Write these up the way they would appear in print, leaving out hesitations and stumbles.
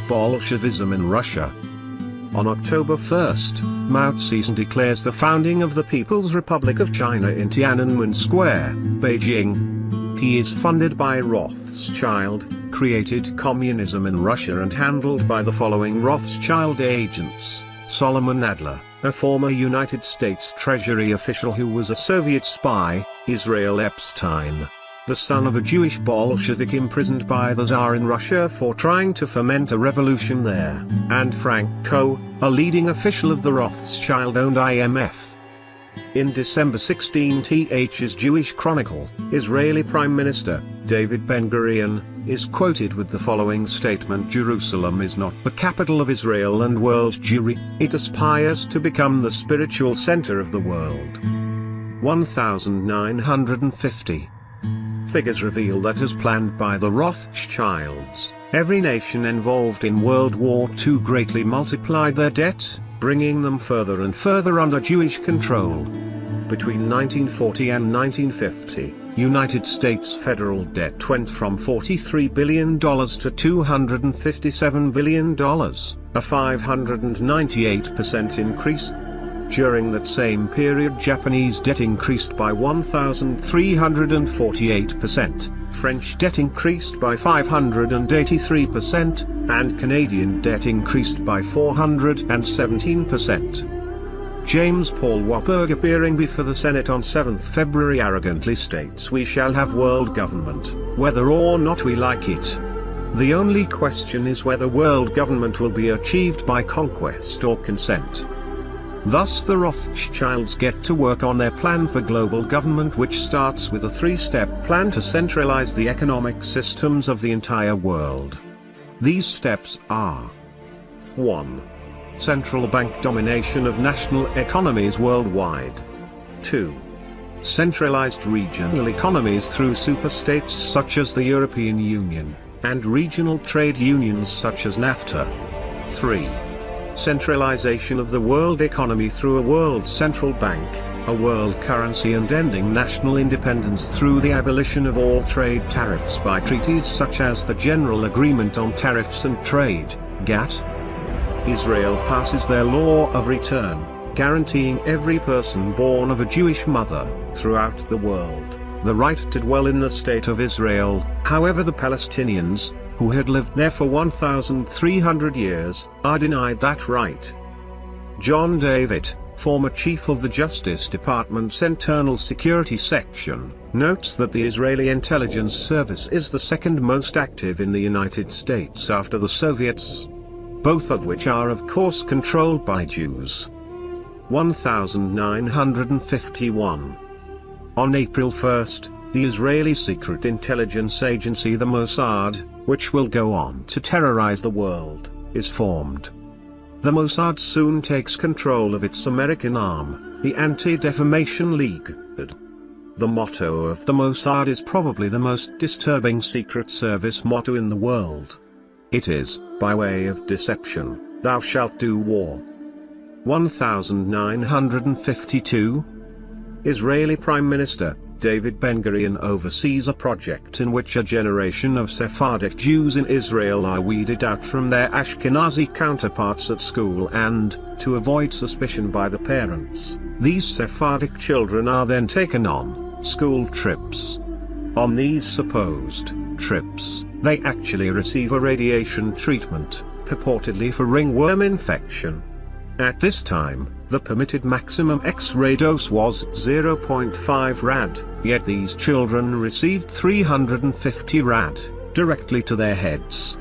Bolshevism in Russia. On October 1st, Mao Zedong declares the founding of the People's Republic of China in Tiananmen Square, Beijing. He is funded by Rothschild, created communism in Russia and handled by the following Rothschild agents: Solomon Adler, a former United States Treasury official who was a Soviet spy; Israel Epstein, the son of a Jewish Bolshevik imprisoned by the Tsar in Russia for trying to foment a revolution there; and Frank Coe, a leading official of the Rothschild-owned IMF. In December 16th's Jewish Chronicle, Israeli Prime Minister, David Ben-Gurion, is quoted with the following statement: "Jerusalem is not the capital of Israel and world Jewry, it aspires to become the spiritual center of the world." 1950. Figures reveal that as planned by the Rothschilds, every nation involved in World War II greatly multiplied their debt, bringing them further and further under Jewish control. Between 1940 and 1950, United States federal debt went from $43 billion to $257 billion, a 598% increase. During that same period, Japanese debt increased by 1,348%, French debt increased by 583%, and Canadian debt increased by 417%. James Paul Warburg, appearing before the Senate on 7th February, arrogantly states, "We shall have world government, whether or not we like it. The only question is whether world government will be achieved by conquest or consent." Thus the Rothschilds get to work on their plan for global government, which starts with a three-step plan to centralize the economic systems of the entire world. These steps are: 1. Central bank domination of national economies worldwide. 2. Centralized regional economies through superstates such as the European Union, and regional trade unions such as NAFTA. 3. Centralization of the world economy through a world central bank, a world currency, and ending national independence through the abolition of all trade tariffs by treaties such as the General Agreement on Tariffs and Trade, GATT. Israel passes their law of return, guaranteeing every person born of a Jewish mother, throughout the world, the right to dwell in the State of Israel. However, the Palestinians, who had lived there for 1,300 years, are denied that right. John David, former chief of the Justice Department's Internal Security Section, notes that the Israeli intelligence service is the second most active in the United States after the Soviets, both of which are of course controlled by Jews. 1951. On April 1st, the Israeli secret intelligence agency, the Mossad, which will go on to terrorize the world, is formed. The Mossad soon takes control of its American arm, the Anti-Defamation League. The motto of the Mossad is probably the most disturbing secret service motto in the world. It is, by way of deception, "Thou shalt do war." 1952. Israeli Prime Minister David Ben-Gurion oversees a project in which a generation of Sephardic Jews in Israel are weeded out from their Ashkenazi counterparts at school, and, to avoid suspicion by the parents, these Sephardic children are then taken on school trips. On these supposed trips, they actually receive a radiation treatment, purportedly for ringworm infection. At this time, the permitted maximum X-ray dose was 0.5 rad, yet these children received 350 rad, directly to their heads.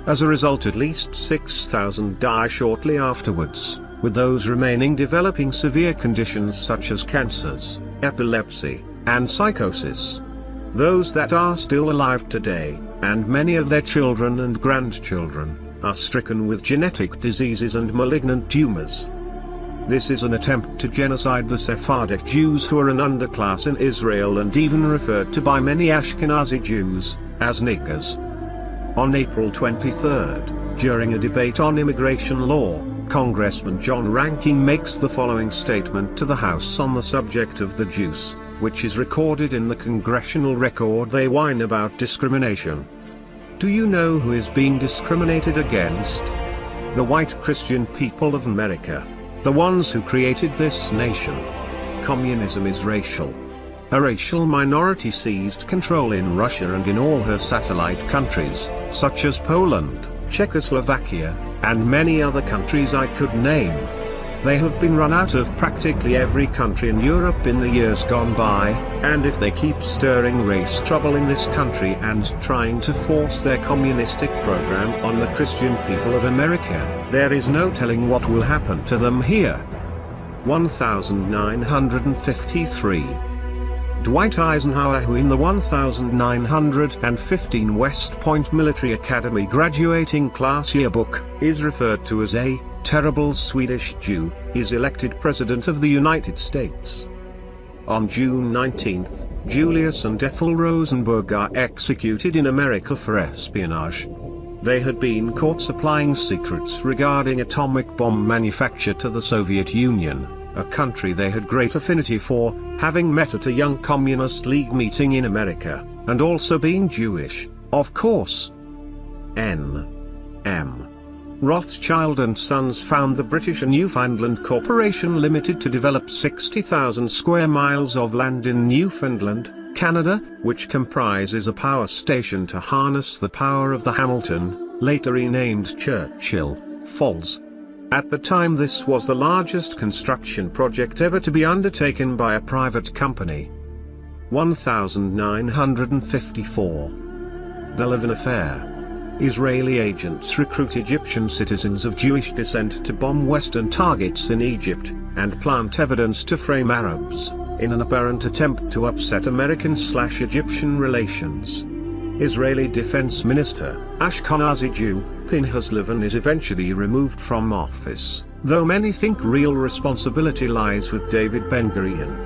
As a result, at least 6,000 die shortly afterwards, with those remaining developing severe conditions such as cancers, epilepsy, and psychosis. Those that are still alive today, and many of their children and grandchildren, are stricken with genetic diseases and malignant tumors. This is an attempt to genocide the Sephardic Jews, who are an underclass in Israel and even referred to by many Ashkenazi Jews as niggers. On April 23, during a debate on immigration law, Congressman John Rankin makes the following statement to the House on the subject of the Jews, which is recorded in the Congressional Record. "They whine about discrimination. Do you know who is being discriminated against? The white Christian people of America. The ones who created this nation. Communism is racial. A racial minority seized control in Russia and in all her satellite countries, such as Poland, Czechoslovakia, and many other countries I could name. They have been run out of practically every country in Europe in the years gone by, and if they keep stirring race trouble in this country and trying to force their communistic program on the Christian people of America, there is no telling what will happen to them here. 1953. Dwight Eisenhower, who in the 1915 West Point Military Academy graduating class yearbook is referred to as a terrible Swedish Jew, is elected President of the United States. On June 19, Julius and Ethel Rosenberg are executed in America for espionage. They had been caught supplying secrets regarding atomic bomb manufacture to the Soviet Union, a country they had great affinity for, having met at a Young Communist League meeting in America, and also being Jewish, of course. N.M. Rothschild and Sons found the British and Newfoundland Corporation Limited to develop 60,000 square miles of land in Newfoundland, Canada, which comprises a power station to harness the power of the Hamilton, later renamed Churchill, Falls. At the time this was the largest construction project ever to be undertaken by a private company. 1954. The Levin Affair. Israeli agents recruit Egyptian citizens of Jewish descent to bomb Western targets in Egypt, and plant evidence to frame Arabs, in an apparent attempt to upset American/Egyptian relations. Israeli Defense Minister, Ashkenazi Jew, Pinchas Levin is eventually removed from office, though many think real responsibility lies with David Ben-Gurion.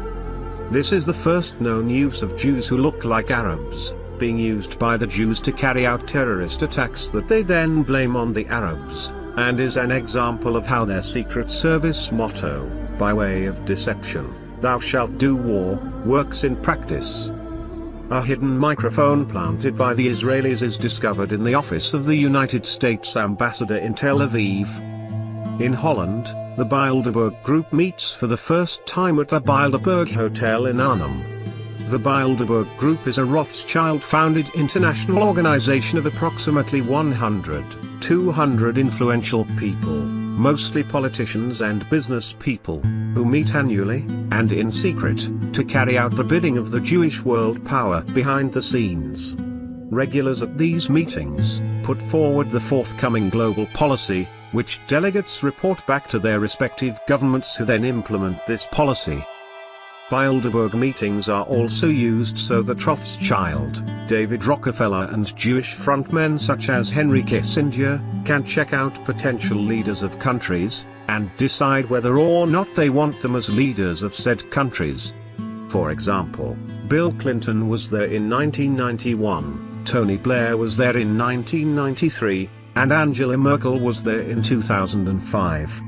This is the first known use of Jews who look like Arabs, being used by the Jews to carry out terrorist attacks that they then blame on the Arabs, and is an example of how their Secret Service motto, by way of deception, "Thou shalt do war," works in practice. A hidden microphone planted by the Israelis is discovered in the office of the United States ambassador in Tel Aviv. In Holland, the Bilderberg Group meets for the first time at the Bilderberg Hotel in Arnhem. The Bilderberg Group is a Rothschild-founded international organization of approximately 100-200 influential people, mostly politicians and business people, who meet annually, and in secret, to carry out the bidding of the Jewish world power behind the scenes. Regulars at these meetings put forward the forthcoming global policy, which delegates report back to their respective governments who then implement this policy. Bilderberg meetings are also used so that Rothschild, David Rockefeller and Jewish frontmen such as Henry Kissinger, can check out potential leaders of countries, and decide whether or not they want them as leaders of said countries. For example, Bill Clinton was there in 1991, Tony Blair was there in 1993, and Angela Merkel was there in 2005.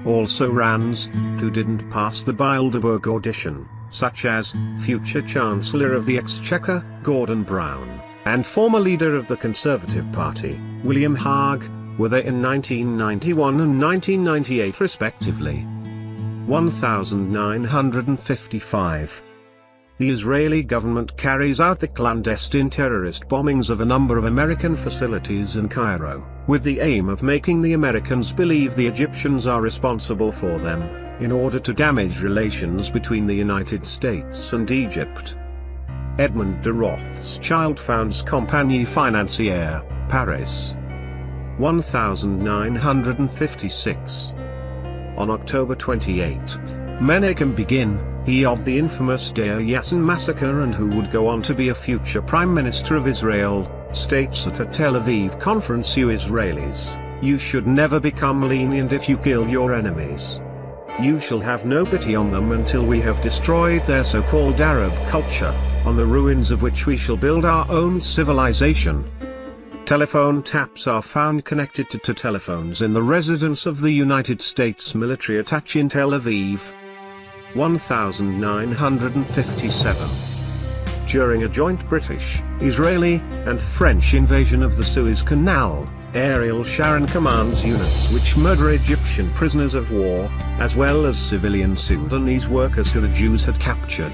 Also Rands, who didn't pass the Bilderberg audition, such as future Chancellor of the Exchequer, Gordon Brown, and former leader of the Conservative Party, William Hague, were there in 1991 and 1998 respectively. 1955. The Israeli government carries out the clandestine terrorist bombings of a number of American facilities in Cairo, with the aim of making the Americans believe the Egyptians are responsible for them, in order to damage relations between the United States and Egypt. Edmond de Rothschild founds Compagnie Financière, Paris. 1956. On October 28, Menachem Begin, he of the infamous Deir Yassin massacre and who would go on to be a future Prime Minister of Israel, states at a Tel Aviv conference: "You Israelis, you should never become lenient if you kill your enemies. You shall have no pity on them until we have destroyed their so-called Arab culture, on the ruins of which we shall build our own civilization." Telephone taps are found connected to telephones in the residence of the United States military attaché in Tel Aviv. 1957. During a joint British, Israeli, and French invasion of the Suez Canal, Ariel Sharon commands units which murder Egyptian prisoners of war, as well as civilian Sudanese workers who the Jews had captured.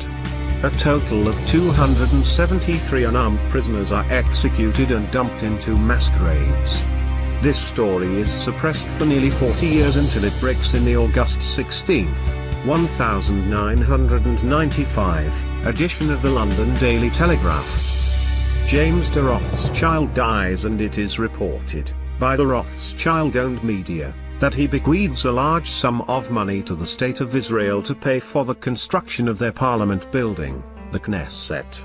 A total of 273 unarmed prisoners are executed and dumped into mass graves. This story is suppressed for nearly 40 years until it breaks in the August 16, 1995, edition of the London Daily Telegraph. James de Rothschild dies, and it is reported, by the Rothschild-owned media, that he bequeaths a large sum of money to the State of Israel to pay for the construction of their parliament building, the Knesset.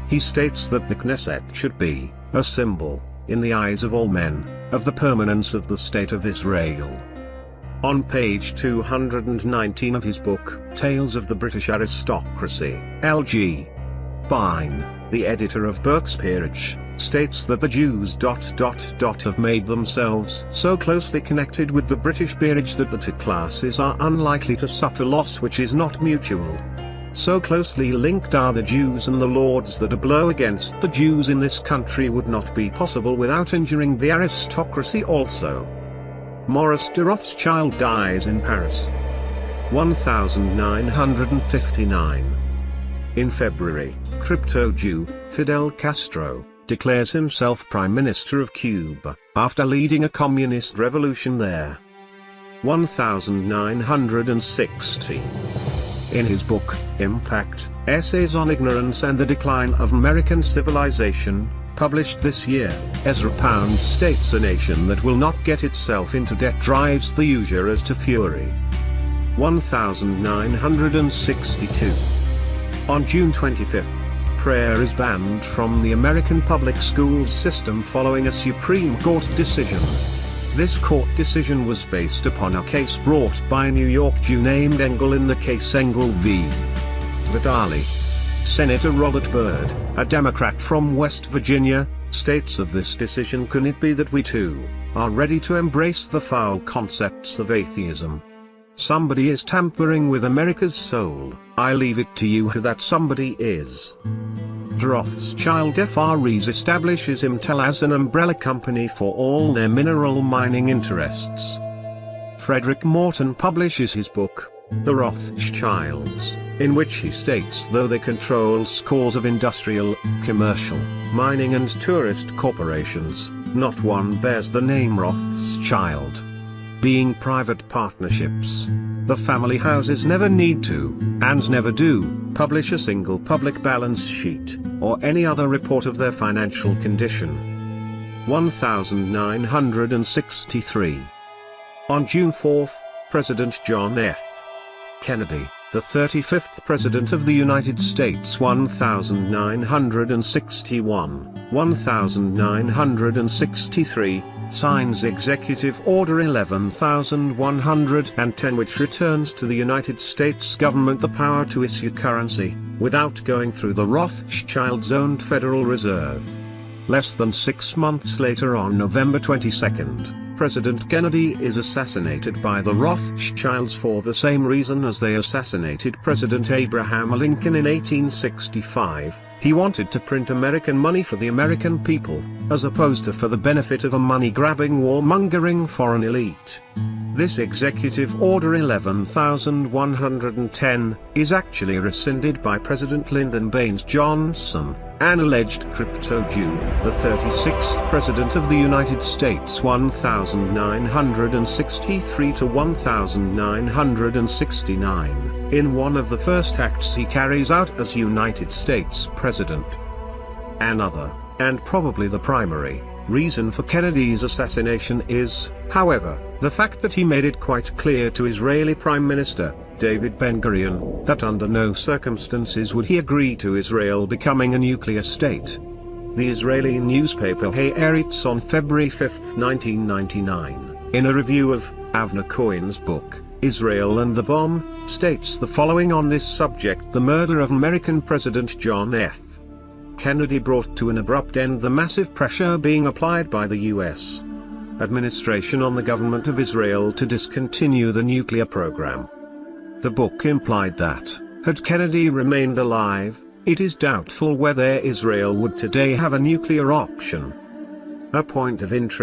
He states that the Knesset should be a symbol, in the eyes of all men, of the permanence of the State of Israel. On page 219 of his book, Tales of the British Aristocracy, L.G. Bine, the editor of Burke's Peerage, states that the Jews ... have made themselves so closely connected with the British peerage that the two classes are unlikely to suffer loss which is not mutual. So closely linked are the Jews and the lords that a blow against the Jews in this country would not be possible without injuring the aristocracy also. Maurice de Rothschild dies in Paris. 1959. In February, crypto-Jew, Fidel Castro, declares himself Prime Minister of Cuba, after leading a communist revolution there. 1960. In his book, Impact, Essays on Ignorance and the Decline of American Civilization, published this year, Ezra Pound states a nation that will not get itself into debt drives the usurers to fury. 1962. On June 25, prayer is banned from the American public schools system following a Supreme Court decision. This court decision was based upon a case brought by a New York Jew named Engel in the case Engel v. Vidali. Senator Robert Byrd, a Democrat from West Virginia, states of this decision, "Can it be that we too are ready to embrace the foul concepts of atheism? Somebody is tampering with America's soul. I leave it to you who that somebody is." Rothschild FREs establishes Intel as an umbrella company for all their mineral mining interests. Frederick Morton publishes his book, The Rothschilds, in which he states though they control scores of industrial, commercial, mining and tourist corporations, not one bears the name Rothschild. Being private partnerships, the family houses never need to, and never do, publish a single public balance sheet, or any other report of their financial condition. 1963. On June 4, President John F. Kennedy, the 35th President of the United States 1961, 1963, signs Executive Order 11,110 which returns to the United States government the power to issue currency, without going through the Rothschilds-owned Federal Reserve. Less than 6 months later, on November 22, President Kennedy is assassinated by the Rothschilds for the same reason as they assassinated President Abraham Lincoln in 1865. He wanted to print American money for the American people, as opposed to for the benefit of a money-grabbing warmongering foreign elite. This Executive Order 11,110 is actually rescinded by President Lyndon Baines Johnson, an alleged crypto-Jew, the 36th President of the United States 1963 to 1969, in one of the first acts he carries out as United States President. Another, and probably the primary, reason for Kennedy's assassination is, however, the fact that he made it quite clear to Israeli Prime Minister David Ben-Gurion that under no circumstances would he agree to Israel becoming a nuclear state. The Israeli newspaper Haaretz on February 5, 1999, in a review of Avner Cohen's book, Israel and the Bomb, states the following on this subject: the murder of American President John F. Kennedy brought to an abrupt end the massive pressure being applied by the U.S. administration on the government of Israel to discontinue the nuclear program. The book implied that, had Kennedy remained alive, It is doubtful whether Israel would today have a nuclear option. A point of interest